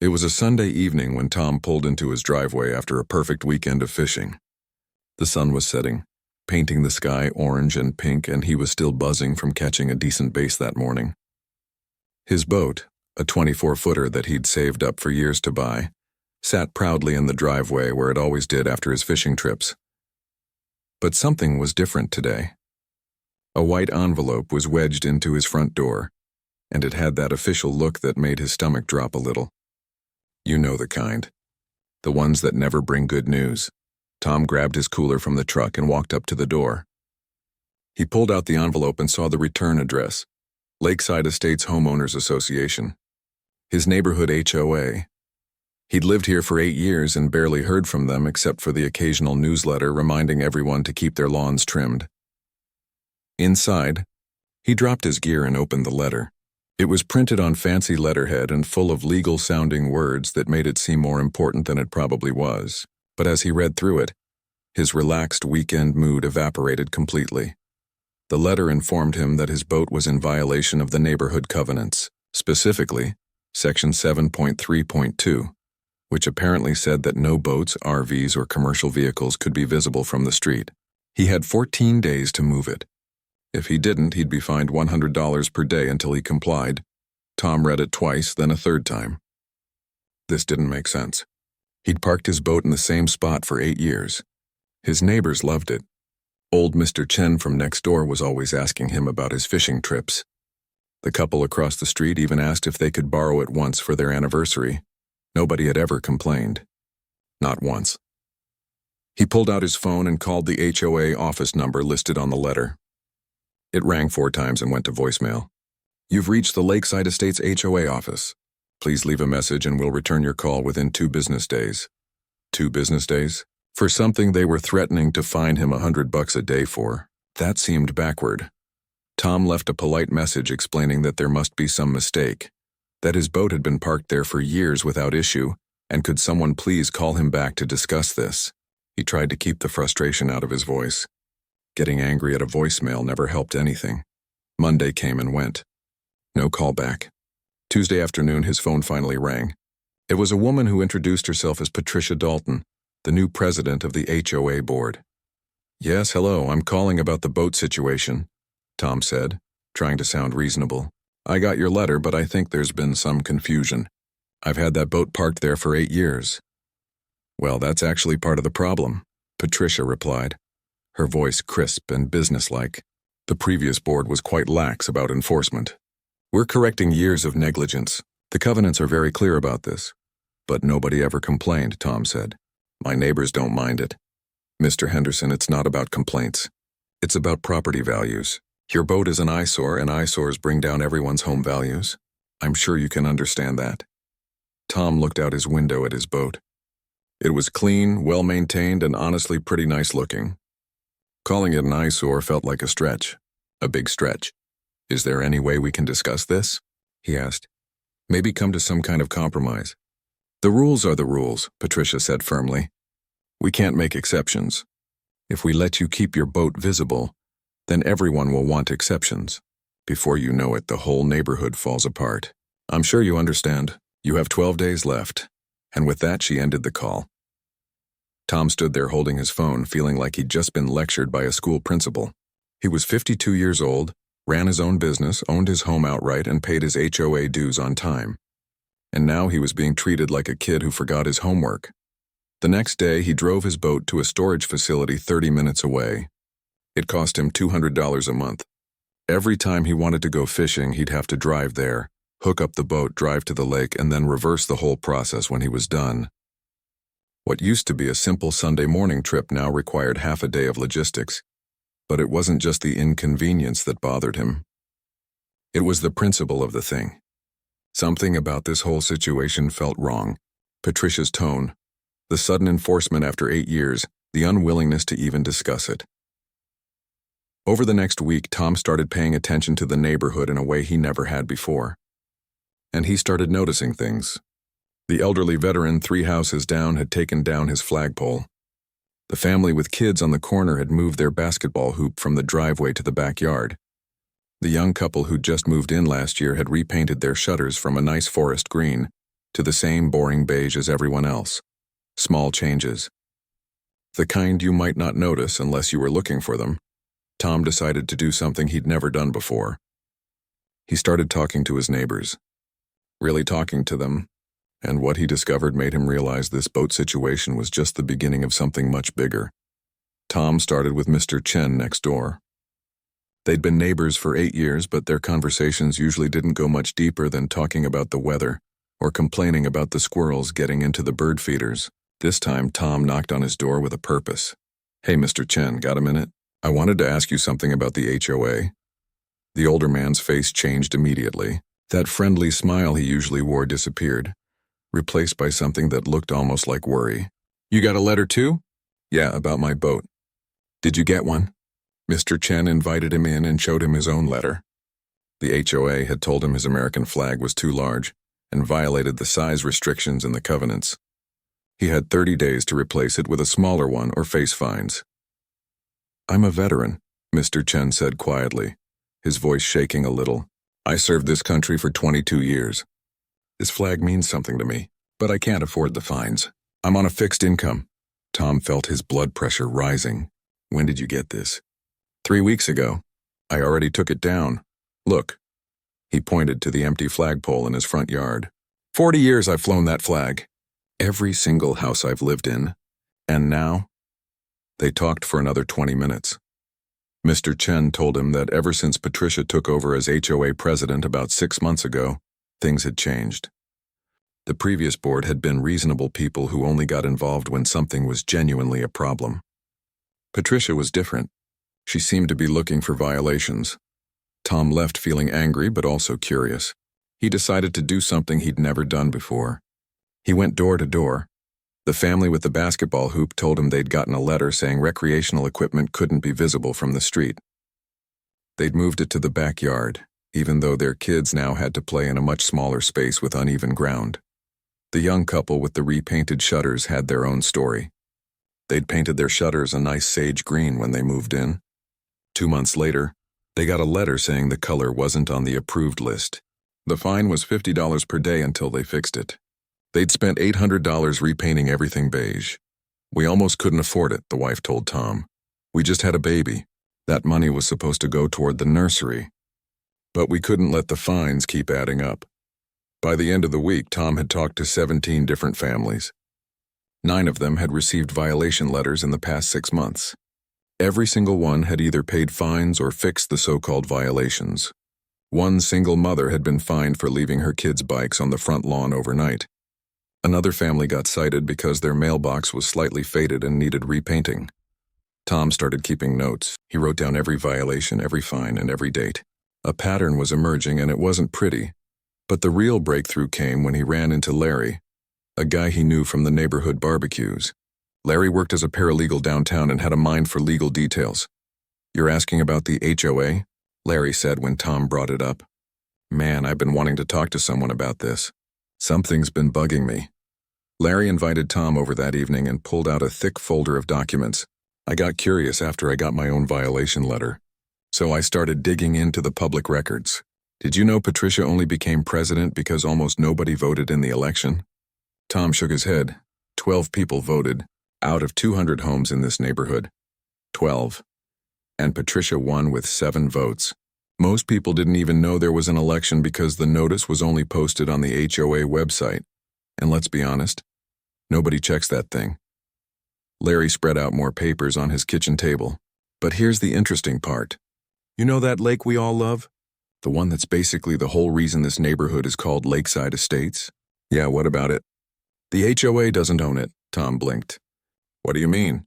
It was a Sunday evening when Tom pulled into his driveway after a perfect weekend of fishing. The sun was setting, painting the sky orange and pink, and he was still buzzing from catching a decent bass that morning. His boat, a 24-footer that he'd saved up for years to buy, sat proudly in the driveway where it always did after his fishing trips. But something was different today. A white envelope was wedged into his front door, and it had that official look that made his stomach drop a little. You know the kind. The ones that never bring good news. Tom grabbed his cooler from the truck and walked up to the door. He pulled out the envelope and saw the return address, Lakeside Estates Homeowners Association. His neighborhood HOA. He'd lived here for 8 years and barely heard from them except for the occasional newsletter reminding everyone to keep their lawns trimmed. Inside, he dropped his gear and opened the letter. It was printed on fancy letterhead and full of legal-sounding words that made it seem more important than it probably was. But as he read through it, his relaxed weekend mood evaporated completely. The letter informed him that his boat was in violation of the neighborhood covenants, specifically Section 7.3.2, which apparently said that no boats, RVs, or commercial vehicles could be visible from the street. He had 14 days to move it. If he didn't, he'd be fined $100 per day until he complied. Tom read it twice, then a third time. This didn't make sense. He'd parked his boat in the same spot for 8 years. His neighbors loved it. Old Mr. Chen from next door was always asking him about his fishing trips. The couple across the street even asked if they could borrow it once for their anniversary. Nobody had ever complained. Not once. He pulled out his phone and called the HOA office number listed on the letter. It rang 4 times and went to voicemail. You've reached the Lakeside Estates HOA office. Please leave a message and we'll return your call within 2 business days. 2 business days? For something they were threatening to fine him $100 a day for. That seemed backward. Tom left a polite message explaining that there must be some mistake, that his boat had been parked there for years without issue, and could someone please call him back to discuss this. He tried to keep the frustration out of his voice. Getting angry at a voicemail never helped anything. Monday came and went. No call back. Tuesday afternoon, his phone finally rang. It was a woman who introduced herself as Patricia Dalton, the new president of the HOA board. Yes, hello, I'm calling about the boat situation, Tom said, trying to sound reasonable. I got your letter, but I think there's been some confusion. I've had that boat parked there for 8 years. Well, that's actually part of the problem, Patricia replied, her voice crisp and businesslike. The previous board was quite lax about enforcement. We're correcting years of negligence. The covenants are very clear about this. But nobody ever complained, Tom said. My neighbors don't mind it. Mr. Henderson, it's not about complaints. It's about property values. Your boat is an eyesore, and eyesores bring down everyone's home values. I'm sure you can understand that. Tom looked out his window at his boat. It was clean, well-maintained, and honestly pretty nice looking. Calling it an eyesore felt like a stretch. A big stretch. Is there any way we can discuss this? He asked. Maybe come to some kind of compromise. The rules are the rules, Patricia said firmly. We can't make exceptions. If we let you keep your boat visible, then everyone will want exceptions. Before you know it, the whole neighborhood falls apart. I'm sure you understand. You have 12 days left. And with that, she ended the call. Tom stood there holding his phone, feeling like he'd just been lectured by a school principal. He was 52 years old, ran his own business, owned his home outright, and paid his HOA dues on time. And now he was being treated like a kid who forgot his homework. The next day, he drove his boat to a storage facility 30 minutes away. It cost him $200 a month. Every time he wanted to go fishing, he'd have to drive there, hook up the boat, drive to the lake, and then reverse the whole process when he was done. What used to be a simple Sunday morning trip now required half a day of logistics. But it wasn't just the inconvenience that bothered him. It was the principle of the thing. Something about this whole situation felt wrong. Patricia's tone, the sudden enforcement after 8 years, the unwillingness to even discuss it. Over the next week, Tom started paying attention to the neighborhood in a way he never had before. And he started noticing things. The elderly veteran 3 houses down had taken down his flagpole. The family with kids on the corner had moved their basketball hoop from the driveway to the backyard. The young couple who'd just moved in last year had repainted their shutters from a nice forest green, to the same boring beige as everyone else. Small changes. The kind you might not notice unless you were looking for them. Tom decided to do something he'd never done before. He started talking to his neighbors. Really talking to them, and what he discovered made him realize this boat situation was just the beginning of something much bigger. Tom started with Mr. Chen next door. They'd been neighbors for 8 years, but their conversations usually didn't go much deeper than talking about the weather or complaining about the squirrels getting into the bird feeders. This time, Tom knocked on his door with a purpose. "Hey, Mr. Chen, got a minute? I wanted to ask you something about the HOA." The older man's face changed immediately. That friendly smile he usually wore disappeared, replaced by something that looked almost like worry. "You got a letter too?" "Yeah, about my boat." "Did you get one?" Mr. Chen invited him in and showed him his own letter. The HOA had told him his American flag was too large and violated the size restrictions in the covenants. He had 30 days to replace it with a smaller one or face fines. "I'm a veteran," Mr. Chen said quietly, his voice shaking a little. "I served this country for 22 years. This flag means something to me, but I can't afford the fines. I'm on a fixed income." Tom felt his blood pressure rising. "When did you get this?" 3 weeks ago. I already took it down. Look." He pointed to the empty flagpole in his front yard. 40 years I've flown that flag. Every single house I've lived in. And now?" They talked for another 20 minutes. Mr. Chen told him that ever since Patricia took over as HOA president about 6 months ago, things had changed. The previous board had been reasonable people who only got involved when something was genuinely a problem. Patricia was different. She seemed to be looking for violations. Tom left feeling angry but also curious. He decided to do something he'd never done before. He went door to door. The family with the basketball hoop told him they'd gotten a letter saying recreational equipment couldn't be visible from the street. They'd moved it to the backyard, even though their kids now had to play in a much smaller space with uneven ground. The young couple with the repainted shutters had their own story. They'd painted their shutters a nice sage green when they moved in. 2 months later, they got a letter saying the color wasn't on the approved list. The fine was $50 per day until they fixed it. They'd spent $800 repainting everything beige. "We almost couldn't afford it," the wife told Tom. "We just had a baby. That money was supposed to go toward the nursery. But we couldn't let the fines keep adding up." By the end of the week, Tom had talked to 17 different families. 9 of them had received violation letters in the past 6 months. Every single one had either paid fines or fixed the so-called violations. One single mother had been fined for leaving her kids' bikes on the front lawn overnight. Another family got cited because their mailbox was slightly faded and needed repainting. Tom started keeping notes. He wrote down every violation, every fine, and every date. A pattern was emerging, and it wasn't pretty. But the real breakthrough came when he ran into Larry, a guy he knew from the neighborhood barbecues. Larry worked as a paralegal downtown and had a mind for legal details. "You're asking about the HOA?" Larry said when Tom brought it up. "Man, I've been wanting to talk to someone about this. Something's been bugging me." Larry invited Tom over that evening and pulled out a thick folder of documents. "I got curious after I got my own violation letter. So I started digging into the public records. Did you know Patricia only became president because almost nobody voted in the election?" Tom shook his head. 12 people voted, out of 200 homes in this neighborhood. 12. And Patricia won with 7 votes. Most people didn't even know there was an election because the notice was only posted on the HOA website. And let's be honest, nobody checks that thing. Larry spread out more papers on his kitchen table. "But here's the interesting part. You know that lake we all love? The one that's basically the whole reason this neighborhood is called Lakeside Estates?" "Yeah, what about it?" "The HOA doesn't own it," Tom blinked. "What do you mean?"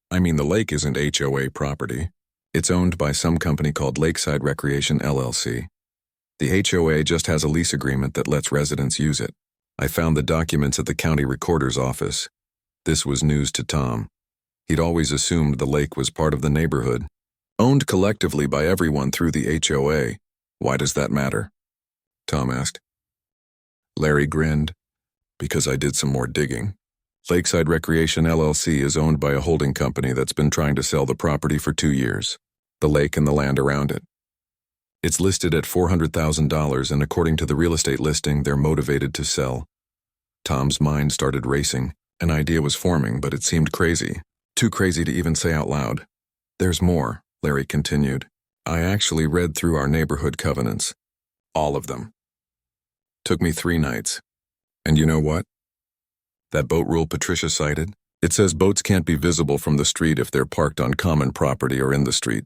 "I mean, the lake isn't HOA property. It's owned by some company called Lakeside Recreation LLC. The HOA just has a lease agreement that lets residents use it. I found the documents at the county recorder's office." This was news to Tom. He'd always assumed the lake was part of the neighborhood, owned collectively by everyone through the HOA. "Why does that matter?" Tom asked. Larry grinned. "Because I did some more digging. Lakeside Recreation LLC is owned by a holding company that's been trying to sell the property for 2 years, the lake and the land around it. It's listed at $400,000, and according to the real estate listing, they're motivated to sell. Tom's mind started racing. An idea was forming, but it seemed crazy. Too crazy to even say out loud. "There's more," Larry continued. "I actually read through our neighborhood covenants. All of them. Took me 3 nights. And you know what? That boat rule Patricia cited? It says boats can't be visible from the street if they're parked on common property or in the street.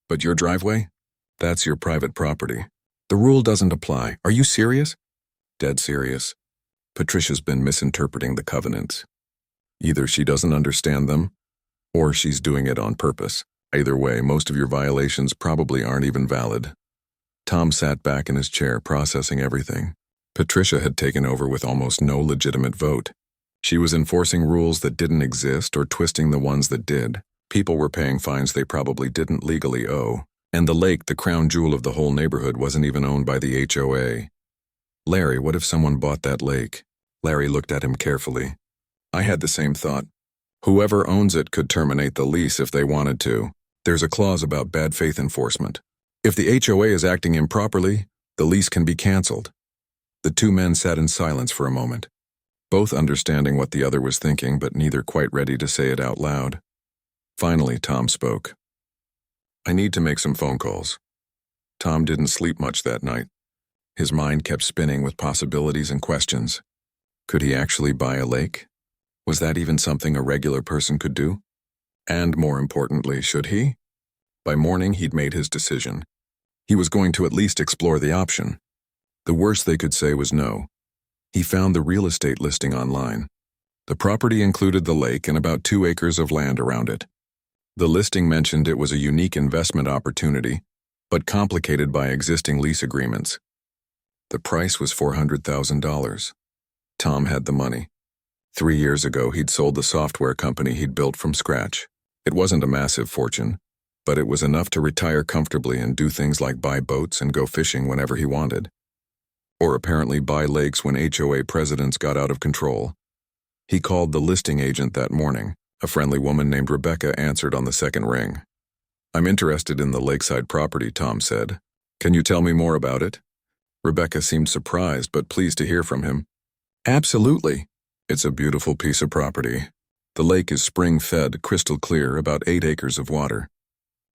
But your driveway? That's your private property. The rule doesn't apply. Are you serious?" "Dead serious. Patricia's been misinterpreting the covenants. Either she doesn't understand them, or she's doing it on purpose. Either way, most of your violations probably aren't even valid." Tom sat back in his chair, processing everything. Patricia had taken over with almost no legitimate vote. She was enforcing rules that didn't exist or twisting the ones that did. People were paying fines they probably didn't legally owe. And the lake, the crown jewel of the whole neighborhood, wasn't even owned by the HOA. "Larry, what if someone bought that lake?" Larry looked at him carefully. "I had the same thought. Whoever owns it could terminate the lease if they wanted to. There's a clause about bad faith enforcement. If the HOA is acting improperly, the lease can be canceled." The 2 men sat in silence for a moment, both understanding what the other was thinking, but neither quite ready to say it out loud. Finally, Tom spoke. "I need to make some phone calls." Tom didn't sleep much that night. His mind kept spinning with possibilities and questions. Could he actually buy a lake? Was that even something a regular person could do? And more importantly, should he? By morning, he'd made his decision. He was going to at least explore the option. The worst they could say was no. He found the real estate listing online. The property included the lake and about 2 acres of land around it. The listing mentioned it was a unique investment opportunity, but complicated by existing lease agreements. The price was $400,000. Tom had the money. 3 years ago, he'd sold the software company he'd built from scratch. It wasn't a massive fortune, but it was enough to retire comfortably and do things like buy boats and go fishing whenever he wanted. Or apparently buy lakes when HOA presidents got out of control. He called the listing agent that morning. A friendly woman named Rebecca answered on the second ring. "I'm interested in the lakeside property," Tom said. "Can you tell me more about it?" Rebecca seemed surprised but pleased to hear from him. "Absolutely. It's a beautiful piece of property. The lake is spring-fed, crystal clear, about 8 acres of water.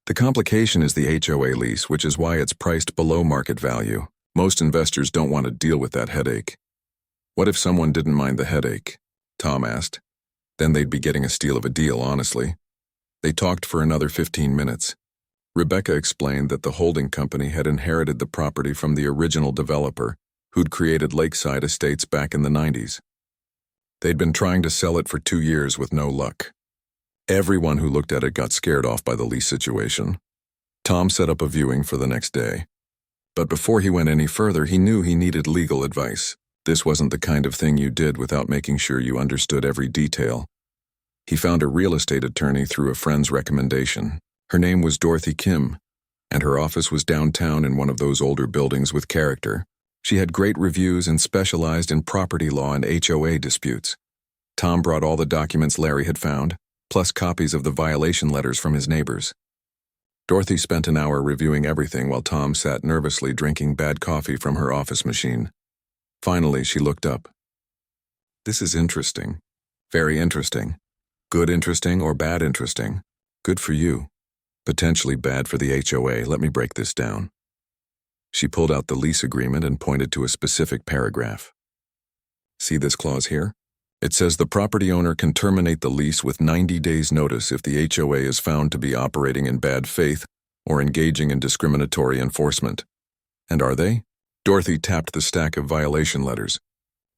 The complication is the HOA lease, which is why it's priced below market value. Most investors don't want to deal with that headache." "What if someone didn't mind the headache?" Tom asked. "Then they'd be getting a steal of a deal, honestly." They talked for another 15 minutes. Rebecca explained that the holding company had inherited the property from the original developer, who'd created Lakeside Estates back in the 90s. They'd been trying to sell it for 2 years with no luck. Everyone who looked at it got scared off by the lease situation. Tom set up a viewing for the next day. But before he went any further, he knew he needed legal advice. This wasn't the kind of thing you did without making sure you understood every detail. He found a real estate attorney through a friend's recommendation. Her name was Dorothy Kim, and her office was downtown in one of those older buildings with character. She had great reviews and specialized in property law and HOA disputes. Tom brought all the documents Larry had found, plus copies of the violation letters from his neighbors. Dorothy spent an hour reviewing everything while Tom sat nervously drinking bad coffee from her office machine. Finally, she looked up. "This is interesting. Very interesting. Good interesting or bad interesting? Good for you. Potentially bad for the HOA. Let me break this down." She pulled out the lease agreement and pointed to a specific paragraph. "See this clause here? It says the property owner can terminate the lease with 90 days' notice if the HOA is found to be operating in bad faith or engaging in discriminatory enforcement. And are they?" Dorothy tapped the stack of violation letters.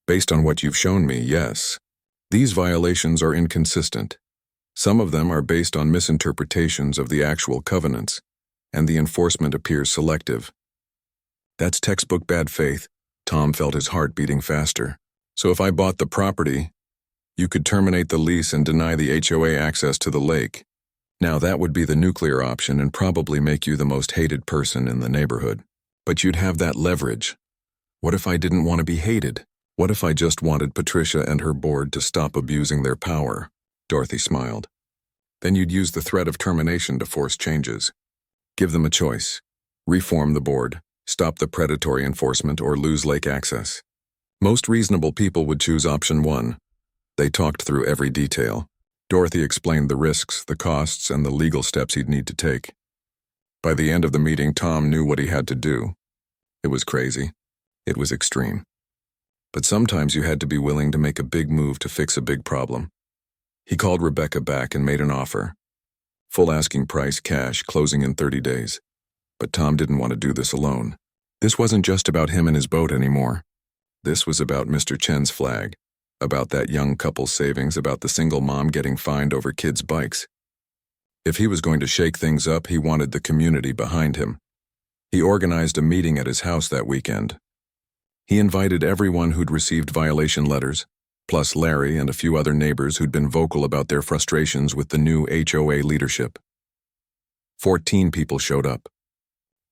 "Based on what you've shown me, yes. These violations are inconsistent. Some of them are based on misinterpretations of the actual covenants, and the enforcement appears selective." That's textbook bad faith. Tom felt his heart beating faster. "So if I bought the property, you could terminate the lease and deny the HOA access to the lake. Now that would be the nuclear option and probably make you the most hated person in the neighborhood. But you'd have that leverage. What if I didn't want to be hated? What if I just wanted Patricia and her board to stop abusing their power?" Dorothy smiled. "Then you'd use the threat of termination to force changes. Give them a choice. Reform the board, stop the predatory enforcement, or lose lake access. Most reasonable people would choose option 1. They talked through every detail. Dorothy explained the risks, the costs, and the legal steps he'd need to take. By the end of the meeting, Tom knew what he had to do. It was crazy. It was extreme. But sometimes you had to be willing to make a big move to fix a big problem. He called Rebecca back and made an offer. Full asking price, cash, closing in 30 days. But Tom didn't want to do this alone. This wasn't just about him and his boat anymore. This was about Mr. Chen's flag, about that young couple's savings, about the single mom getting fined over kids' bikes. If he was going to shake things up, he wanted the community behind him. He organized a meeting at his house that weekend. He invited everyone who'd received violation letters, plus Larry and a few other neighbors who'd been vocal about their frustrations with the new HOA leadership. 14 people showed up.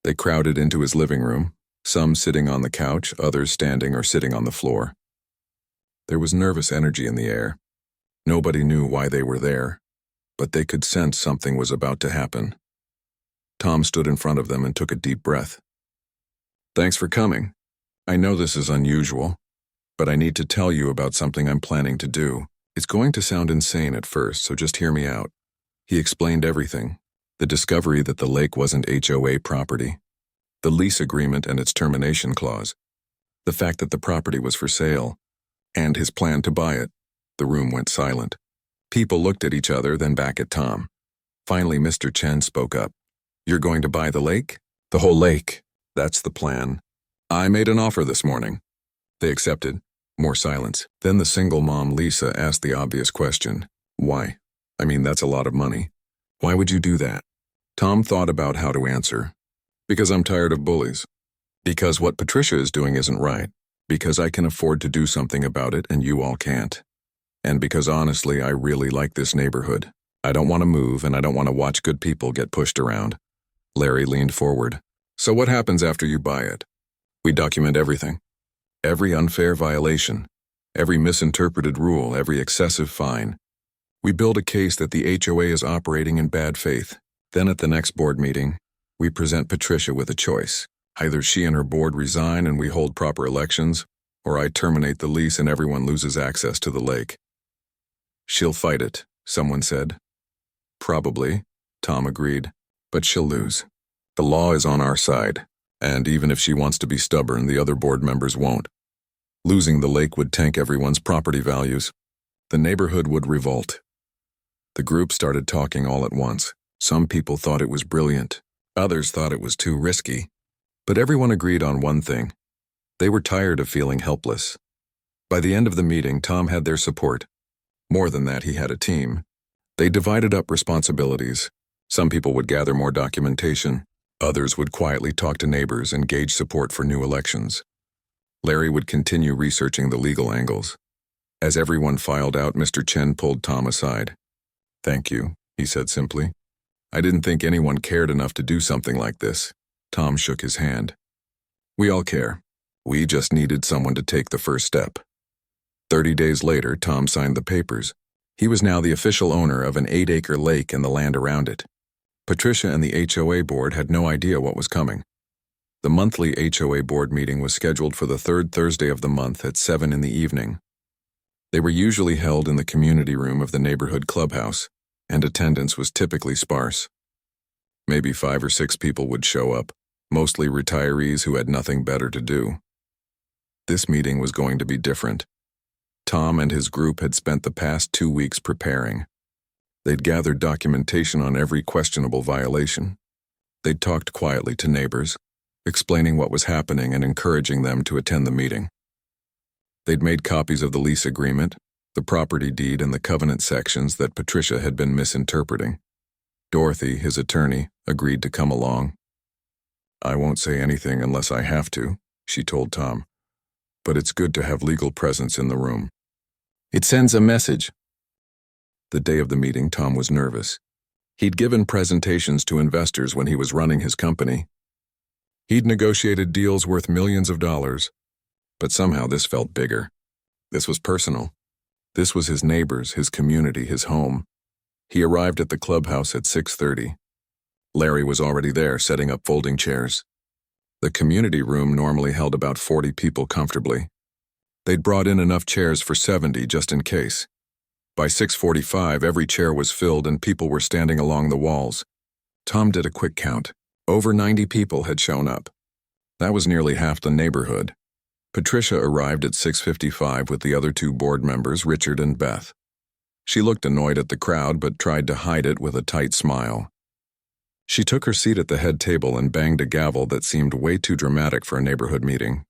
They crowded into his living room, some sitting on the couch, others standing or sitting on the floor. There was nervous energy in the air. Nobody knew why they were there, but they could sense something was about to happen. Tom stood in front of them and took a deep breath. "Thanks for coming. I know this is unusual, but I need to tell you about something I'm planning to do. It's going to sound insane at first, so just hear me out." He explained everything. The discovery that the lake wasn't HOA property, the lease agreement and its termination clause, the fact that the property was for sale, and his plan to buy it. The room went silent. People looked at each other, then back at Tom. Finally, Mr. Chen spoke up. "You're going to buy the lake?" "The whole lake. That's the plan. I made an offer this morning." They accepted. More silence. Then the single mom, Lisa, asked the obvious question. "Why? I mean, that's a lot of money. Why would you do that?" Tom thought about how to answer. "Because I'm tired of bullies. Because what Patricia is doing isn't right. Because I can afford to do something about it and you all can't. And because honestly, I really like this neighborhood. I don't want to move and I don't want to watch good people get pushed around." Larry leaned forward. "So what happens after you buy it?" "We document everything. Every unfair violation, every misinterpreted rule, every excessive fine. We build a case that the HOA is operating in bad faith. Then at the next board meeting, we present Patricia with a choice. Either she and her board resign and we hold proper elections, or I terminate the lease and everyone loses access to the lake." "She'll fight it," someone said. "Probably," Tom agreed, "but she'll lose. The law is on our side, and even if she wants to be stubborn, the other board members won't. Losing the lake would tank everyone's property values. The neighborhood would revolt." The group started talking all at once. Some people thought it was brilliant. Others thought it was too risky. But everyone agreed on one thing. They were tired of feeling helpless. By the end of the meeting, Tom had their support. More than that, he had a team. They divided up responsibilities. Some people would gather more documentation. Others would quietly talk to neighbors and gauge support for new elections. Larry would continue researching the legal angles. As everyone filed out, Mr. Chen pulled Tom aside. "Thank you," he said simply. "I didn't think anyone cared enough to do something like this." Tom shook his hand. "We all care. We just needed someone to take the first step." 30 days later, Tom signed the papers. He was now the official owner of an 8-acre lake and the land around it. Patricia and the HOA board had no idea what was coming. The monthly HOA board meeting was scheduled for the third Thursday of the month at 7 in the evening. They were usually held in the community room of the neighborhood clubhouse, and attendance was typically sparse. Maybe 5 or 6 people would show up, mostly retirees who had nothing better to do. This meeting was going to be different. Tom and his group had spent the past 2 weeks preparing. They'd gathered documentation on every questionable violation. They'd talked quietly to neighbors, explaining what was happening and encouraging them to attend the meeting. They'd made copies of the lease agreement, the property deed, and the covenant sections that Patricia had been misinterpreting. Dorothy, his attorney, agreed to come along. "I won't say anything unless I have to," she told Tom. "But it's good to have legal presence in the room. It sends a message." The day of the meeting, Tom was nervous. He'd given presentations to investors when he was running his company. He'd negotiated deals worth millions of dollars. But somehow this felt bigger. This was personal. This was his neighbors, his community, his home. He arrived at the clubhouse at 6:30. Larry was already there, setting up folding chairs. The community room normally held about 40 people comfortably. They'd brought in enough chairs for 70 just in case. By 6:45, every chair was filled and people were standing along the walls. Tom did a quick count. Over 90 people had shown up. That was nearly half the neighborhood. Patricia arrived at 6:55 with the other two board members, Richard and Beth. She looked annoyed at the crowd but tried to hide it with a tight smile. She took her seat at the head table and banged a gavel that seemed way too dramatic for a neighborhood meeting.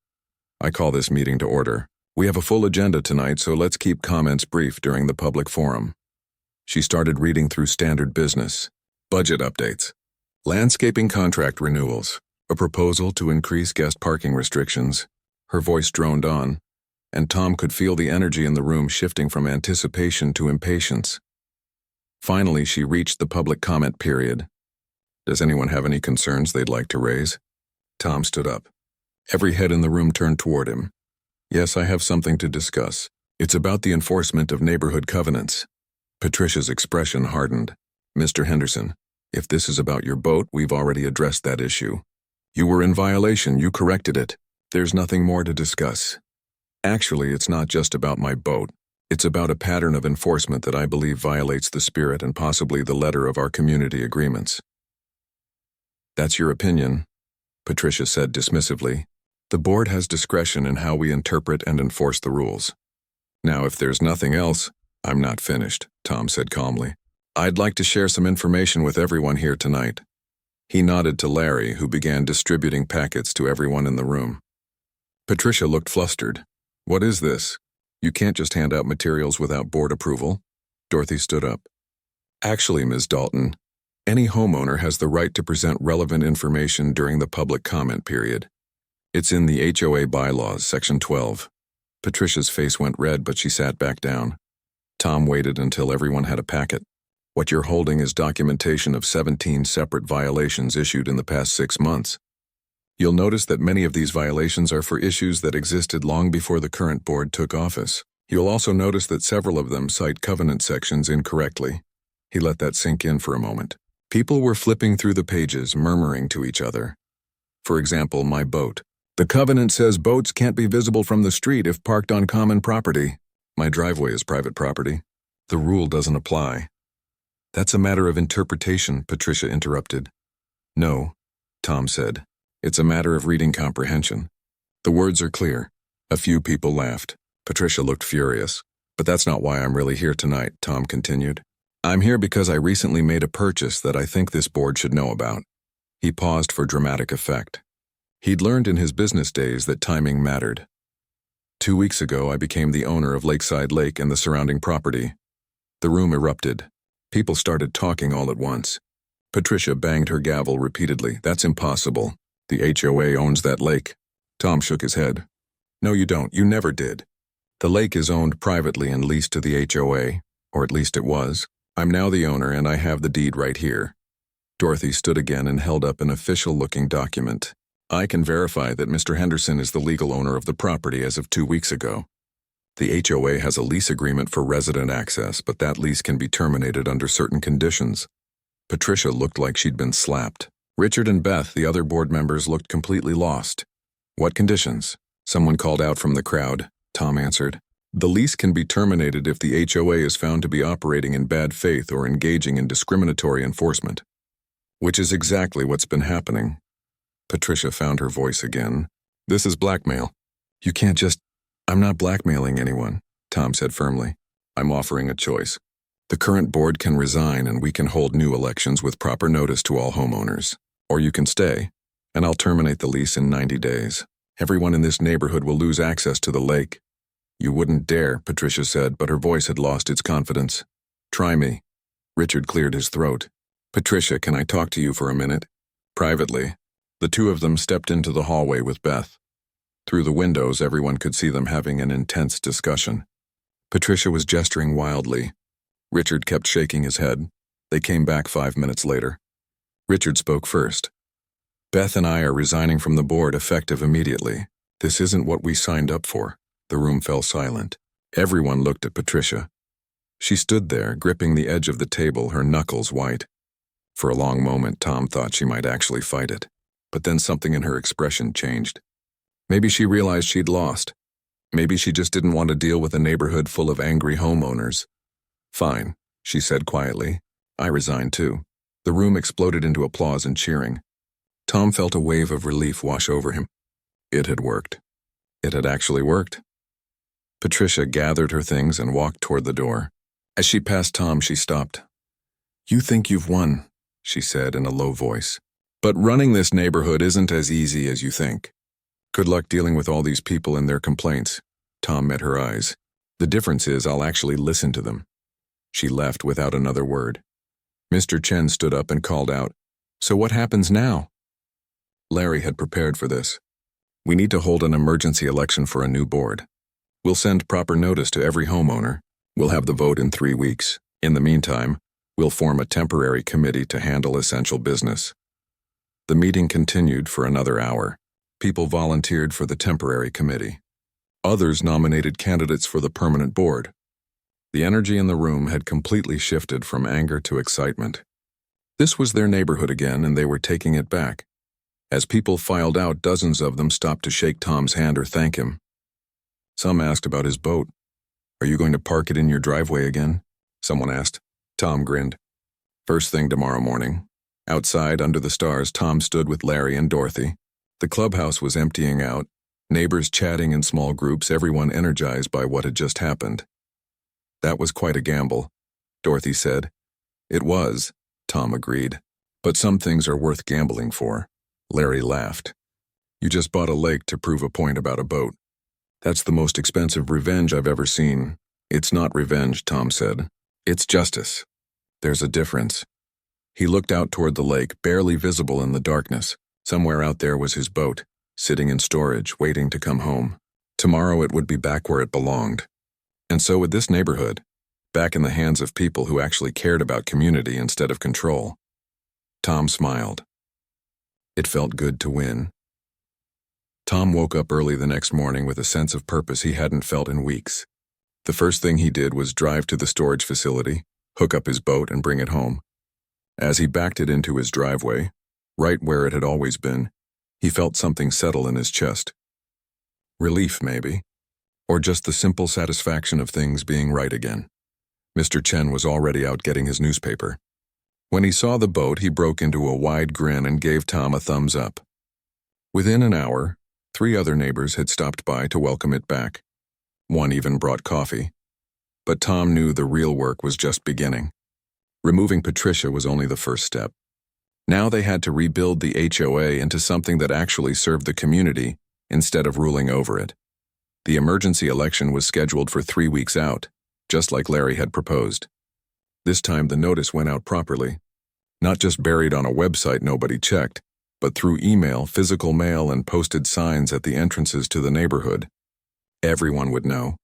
I call this meeting to order. We have a full agenda tonight, so let's keep comments brief during the public forum. She started reading through standard business, budget updates, landscaping contract renewals, a proposal to increase guest parking restrictions. Her voice droned on, and Tom could feel the energy in the room shifting from anticipation to impatience. Finally, she reached the public comment period. Does anyone have any concerns they'd like to raise? Tom stood up. Every head in the room turned toward him. Yes, I have something to discuss. It's about the enforcement of neighborhood covenants. Patricia's expression hardened. Mr. Henderson, if this is about your boat, we've already addressed that issue. You were in violation, you corrected it. There's nothing more to discuss. Actually, it's not just about my boat. It's about a pattern of enforcement that I believe violates the spirit and possibly the letter of our community agreements. That's your opinion, Patricia said dismissively. The board has discretion in how we interpret and enforce the rules. Now, if there's nothing else, I'm not finished, Tom said calmly. I'd like to share some information with everyone here tonight. He nodded to Larry, who began distributing packets to everyone in the room. Patricia looked flustered. What is this? You can't just hand out materials without board approval. Dorothy stood up. Actually, Ms. Dalton, any homeowner has the right to present relevant information during the public comment period. It's in the HOA bylaws, Section 12. Patricia's face went red, but she sat back down. Tom waited until everyone had a packet. What you're holding is documentation of 17 separate violations issued in the past 6 months. You'll notice that many of these violations are for issues that existed long before the current board took office. You'll also notice that several of them cite covenant sections incorrectly. He let that sink in for a moment. People were flipping through the pages, murmuring to each other. For example, my boat. The covenant says boats can't be visible from the street if parked on common property. My driveway is private property. The rule doesn't apply. That's a matter of interpretation, Patricia interrupted. No, Tom said. It's a matter of reading comprehension. The words are clear. A few people laughed. Patricia looked furious. But that's not why I'm really here tonight, Tom continued. I'm here because I recently made a purchase that I think this board should know about. He paused for dramatic effect. He'd learned in his business days that timing mattered. 2 weeks ago, I became the owner of Lakeside Lake and the surrounding property. The room erupted. People started talking all at once. Patricia banged her gavel repeatedly. That's impossible. The HOA owns that lake. Tom shook his head. No, you don't. You never did. The lake is owned privately and leased to the HOA, or at least it was. I'm now the owner and I have the deed right here. Dorothy stood again and held up an official-looking document. I can verify that Mr. Henderson is the legal owner of the property as of 2 weeks ago. The HOA has a lease agreement for resident access, but that lease can be terminated under certain conditions. Patricia looked like she'd been slapped. Richard and Beth, the other board members, looked completely lost. What conditions? Someone called out from the crowd. Tom answered. The lease can be terminated if the HOA is found to be operating in bad faith or engaging in discriminatory enforcement. Which is exactly what's been happening. Patricia found her voice again. This is blackmail. You can't just... I'm not blackmailing anyone, Tom said firmly. I'm offering a choice. The current board can resign and we can hold new elections with proper notice to all homeowners. Or you can stay, and I'll terminate the lease in 90 days. Everyone in this neighborhood will lose access to the lake. You wouldn't dare, Patricia said, but her voice had lost its confidence. Try me. Richard cleared his throat. Patricia, can I talk to you for a minute? Privately. The two of them stepped into the hallway with Beth. Through the windows, everyone could see them having an intense discussion. Patricia was gesturing wildly. Richard kept shaking his head. They came back 5 minutes later. Richard spoke first. Beth and I are resigning from the board effective immediately. This isn't what we signed up for. The room fell silent. Everyone looked at Patricia. She stood there, gripping the edge of the table, her knuckles white. For a long moment, Tom thought she might actually fight it. But then something in her expression changed. Maybe she realized she'd lost. Maybe she just didn't want to deal with a neighborhood full of angry homeowners. Fine, she said quietly. I resign too. The room exploded into applause and cheering. Tom felt a wave of relief wash over him. It had worked. It had actually worked. Patricia gathered her things and walked toward the door. As she passed Tom, she stopped. You think you've won, she said in a low voice. But running this neighborhood isn't as easy as you think. Good luck dealing with all these people and their complaints. Tom met her eyes. The difference is I'll actually listen to them. She left without another word. Mr. Chen stood up and called out, So what happens now? Larry had prepared for this. We need to hold an emergency election for a new board. We'll send proper notice to every homeowner. We'll have the vote in 3 weeks. In the meantime, we'll form a temporary committee to handle essential business. The meeting continued for another hour. People volunteered for the temporary committee. Others nominated candidates for the permanent board. The energy in the room had completely shifted from anger to excitement. This was their neighborhood again, and they were taking it back. As people filed out, dozens of them stopped to shake Tom's hand or thank him. Some asked about his boat. Are you going to park it in your driveway again? Someone asked. Tom grinned. First thing tomorrow morning. Outside, under the stars, Tom stood with Larry and Dorothy. The clubhouse was emptying out, neighbors chatting in small groups, everyone energized by what had just happened. That was quite a gamble, Dorothy said. It was, Tom agreed. But some things are worth gambling for. Larry laughed. You just bought a lake to prove a point about a boat. That's the most expensive revenge I've ever seen. It's not revenge, Tom said. It's justice. There's a difference. He looked out toward the lake, barely visible in the darkness. Somewhere out there was his boat, sitting in storage, waiting to come home. Tomorrow it would be back where it belonged. And so would this neighborhood, back in the hands of people who actually cared about community instead of control. Tom smiled. It felt good to win. Tom woke up early the next morning with a sense of purpose he hadn't felt in weeks. The first thing he did was drive to the storage facility, hook up his boat, and bring it home. As he backed it into his driveway, right where it had always been, he felt something settle in his chest. Relief, maybe, or just the simple satisfaction of things being right again. Mr. Chen was already out getting his newspaper. When he saw the boat, he broke into a wide grin and gave Tom a thumbs up. Within an hour, 3 other neighbors had stopped by to welcome it back. One even brought coffee. But Tom knew the real work was just beginning. Removing Patricia was only the first step. Now they had to rebuild the HOA into something that actually served the community instead of ruling over it. The emergency election was scheduled for 3 weeks out, just like Larry had proposed. This time the notice went out properly, not just buried on a website nobody checked, but through email, physical mail, and posted signs at the entrances to the neighborhood. Everyone would know.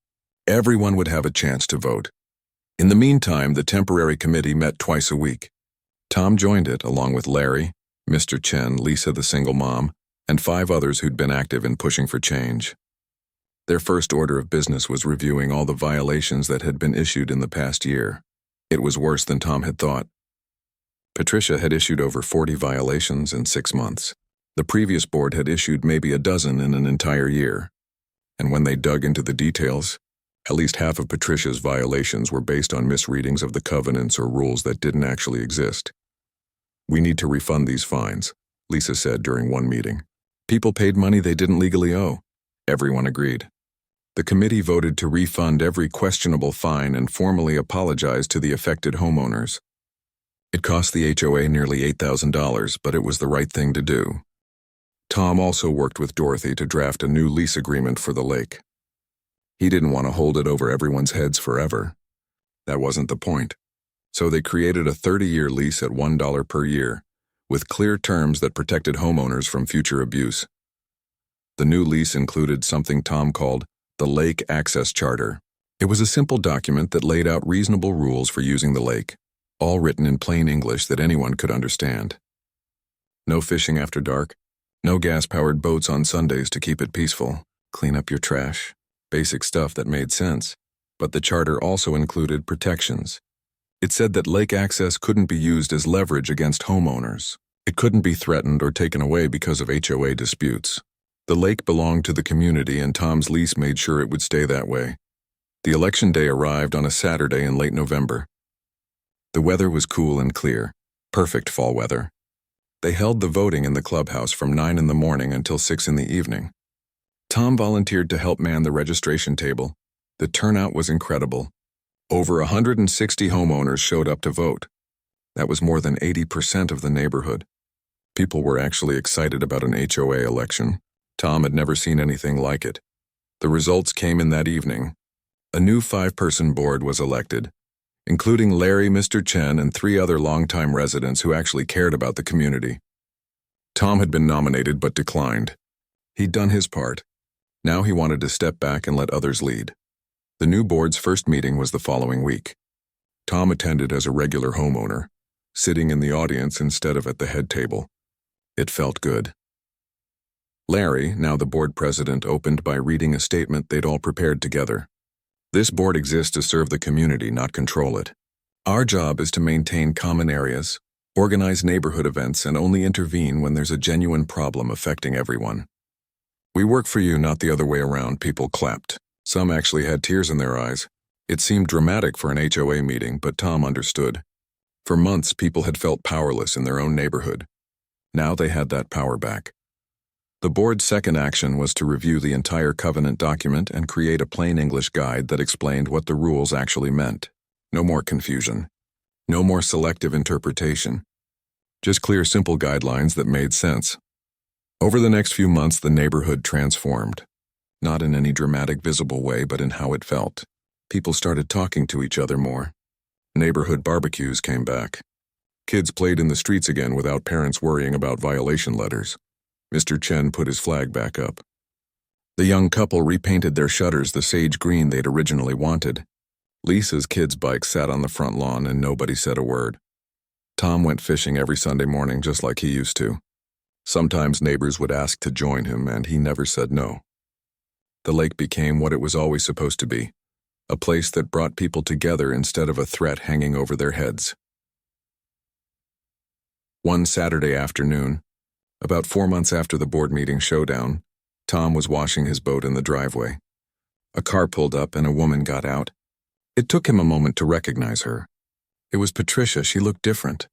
Everyone would have a chance to vote. In the meantime, the temporary committee met twice a week. Tom joined it along with Larry, Mr. Chen, Lisa the single mom, and 5 others who'd been active in pushing for change. Their first order of business was reviewing all the violations that had been issued in the past year. It was worse than Tom had thought. Patricia had issued over 40 violations in 6 months. The previous board had issued maybe a dozen in an entire year. And when they dug into the details, at least half of Patricia's violations were based on misreadings of the covenants or rules that didn't actually exist. We need to refund these fines, Lisa said during one meeting. People paid money they didn't legally owe. Everyone agreed. The committee voted to refund every questionable fine and formally apologize to the affected homeowners. It cost the HOA nearly $8,000, but it was the right thing to do. Tom also worked with Dorothy to draft a new lease agreement for the lake. He didn't want to hold it over everyone's heads forever. That wasn't the point. So they created a 30-year lease at $1 per year, with clear terms that protected homeowners from future abuse. The new lease included something Tom called the Lake Access Charter. It was a simple document that laid out reasonable rules for using the lake, all written in plain English that anyone could understand. No fishing after dark, no gas-powered boats on Sundays to keep it peaceful, clean up your trash, basic stuff that made sense. But the charter also included protections. It said that lake access couldn't be used as leverage against homeowners. It couldn't be threatened or taken away because of HOA disputes. The lake belonged to the community, and Tom's lease made sure it would stay that way. The election day arrived on a Saturday in late November. The weather was cool and clear, perfect fall weather. They held the voting in the clubhouse from 9 in the morning until 6 in the evening. Tom volunteered to help man the registration table. The turnout was incredible. Over 160 homeowners showed up to vote. That was more than 80% of the neighborhood. People were actually excited about an HOA election. Tom had never seen anything like it. The results came in that evening. A new 5-person board was elected, including Larry, Mr. Chen, and 3 other longtime residents who actually cared about the community. Tom had been nominated but declined. He'd done his part. Now he wanted to step back and let others lead. The new board's first meeting was the following week. Tom attended as a regular homeowner, sitting in the audience instead of at the head table. It felt good. Larry, now the board president, opened by reading a statement they'd all prepared together. This board exists to serve the community, not control it. Our job is to maintain common areas, organize neighborhood events, and only intervene when there's a genuine problem affecting everyone. We work for you, not the other way around, people clapped. Some actually had tears in their eyes. It seemed dramatic for an HOA meeting, but Tom understood. For months, people had felt powerless in their own neighborhood. Now they had that power back. The board's second action was to review the entire covenant document and create a plain English guide that explained what the rules actually meant. No more confusion. No more selective interpretation. Just clear, simple guidelines that made sense. Over the next few months, the neighborhood transformed. Not in any dramatic, visible way, but in how it felt. People started talking to each other more. Neighborhood barbecues came back. Kids played in the streets again without parents worrying about violation letters. Mr. Chen put his flag back up. The young couple repainted their shutters the sage green they'd originally wanted. Lisa's kids' bike sat on the front lawn and nobody said a word. Tom went fishing every Sunday morning just like he used to. Sometimes neighbors would ask to join him, and he never said no. The lake became what it was always supposed to be, a place that brought people together instead of a threat hanging over their heads. One Saturday afternoon, about 4 months after the board meeting showdown, Tom was washing his boat in the driveway. A car pulled up and a woman got out. It took him a moment to recognize her. It was Patricia. She looked different.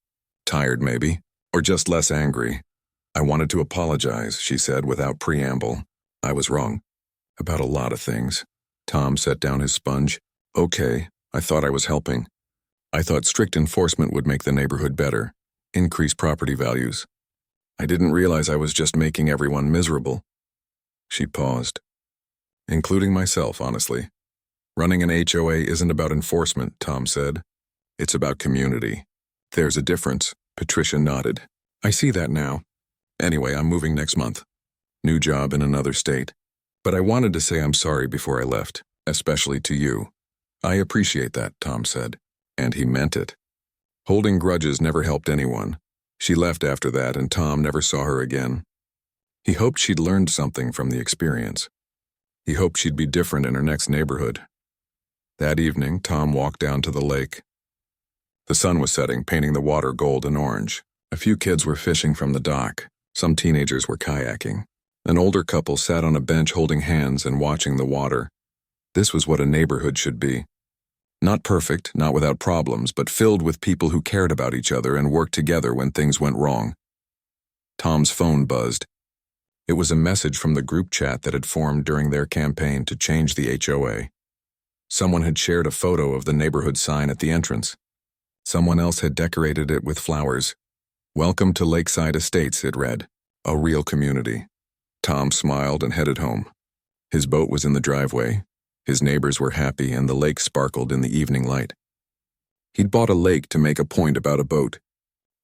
Tired, maybe, or just less angry. "I wanted to apologize," she said without preamble. "I was wrong. About a lot of things." Tom set down his sponge. "Okay, I thought I was helping. I thought strict enforcement would make the neighborhood better, increase property values. I didn't realize I was just making everyone miserable." She paused. "Including myself, honestly. Running an HOA isn't about enforcement," Tom said. "It's about community." "There's a difference," Patricia nodded. "I see that now. Anyway, I'm moving next month. New job in another state. But I wanted to say I'm sorry before I left, especially to you." "I appreciate that," Tom said. And he meant it. Holding grudges never helped anyone. She left after that, and Tom never saw her again. He hoped she'd learned something from the experience. He hoped she'd be different in her next neighborhood. That evening, Tom walked down to the lake. The sun was setting, painting the water gold and orange. A few kids were fishing from the dock. Some teenagers were kayaking. An older couple sat on a bench holding hands and watching the water. This was what a neighborhood should be. Not perfect, not without problems, but filled with people who cared about each other and worked together when things went wrong. Tom's phone buzzed. It was a message from the group chat that had formed during their campaign to change the HOA. Someone had shared a photo of the neighborhood sign at the entrance. Someone else had decorated it with flowers. "Welcome to Lakeside Estates," it read. A real community. Tom smiled and headed home. His boat was in the driveway. His neighbors were happy, and the lake sparkled in the evening light. He'd bought a lake to make a point about a boat,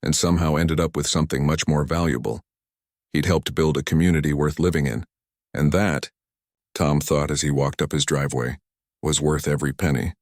and somehow ended up with something much more valuable. He'd helped build a community worth living in, and that, Tom thought as he walked up his driveway, was worth every penny.